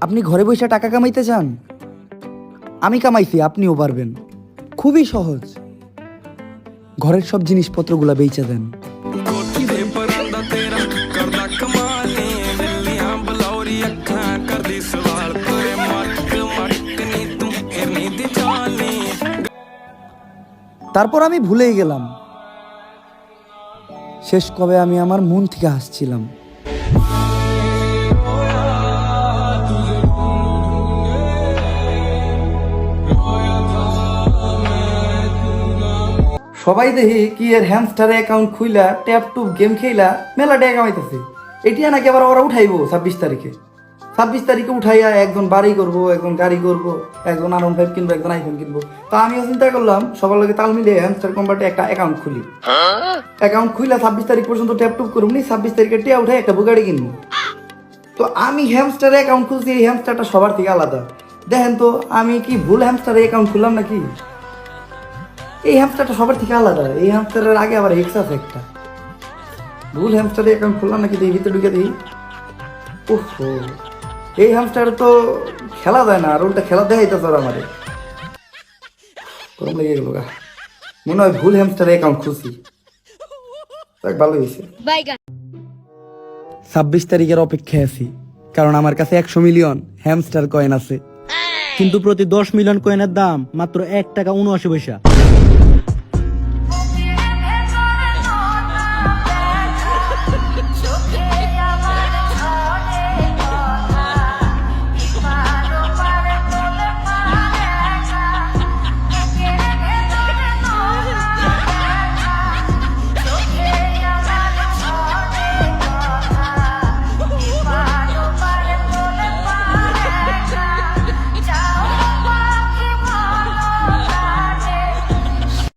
আপনি ঘরে বসে টাকা কামাইতে চান? আমি কামাইছি, আপনিও পারবেন। খুবই সহজ। ঘরের সব জিনিসপত্রগুলা বেচে দেন। তারপর আমি ভুলেই গেলাম শেষ কবে আমি আমার মন থেকে হাসছিলাম। সবাই দেখি কি এর হ্যামস্টার অ্যাকাউন্ট খুইলা ট্যাপ টুপ গেম খেলা মেলা টাকা কামাইতেছে। এটিয়া নাকি আবার ওরা উঠাইবো 26 তারিখে। 26 তারিখে উঠাইয়া একজন বাড়ি করবো, একজন গাড়ি করবো, একজন R15 কিনবো, একজন আইফোন কিনবো। তো আমিও চিন্তা করলাম সবার লগে তাল মিলিয়ে হ্যামস্টার কোম্পানিতে একটা অ্যাকাউন্ট খুলি। অ্যাকাউন্ট খুইলা 26 তারিখ পর্যন্ত ট্যাপ টুপ করবো, 26 তারিখে টিয়া উঠাই একটা বুগাড়ি কিনবো। তো আমি হ্যামস্টার অ্যাকাউন্ট খুলছি, এই হ্যামস্টারটা সবার থেকে আলাদা। দেখেন তো আমি কি ভুল হ্যামস্টার অ্যাকাউন্ট খুললাম নাকি? এই হ্যামস্টারটা সবার থেকে আলাদা। এই হ্যামস্টারের আগে আবার এক্স আছে একটা। ভুল হ্যামস্টারে অ্যাকাউন্ট খুললাম নাকি? দেখি ভিতরে ঢুকে দিই। ওহো, এই হ্যামস্টার তো খেলা যায় না, আর উল্টা খেলা দেখাইতেছে ওরা আমারে। গরম লেগে গেল গা, মনে হয় ভুল হ্যামস্টারে অ্যাকাউন্ট খুলছি। ভালো হয়েছে। 26 তারিখের অপেক্ষায় আছি, কারণ আমার কাছে 100 মিলিয়ন হ্যামস্টার কয়েন আছে। কিন্তু প্রতি 10 মিলিয়ন কয়েনের দাম মাত্র 1 টাকা 79 পয়সা।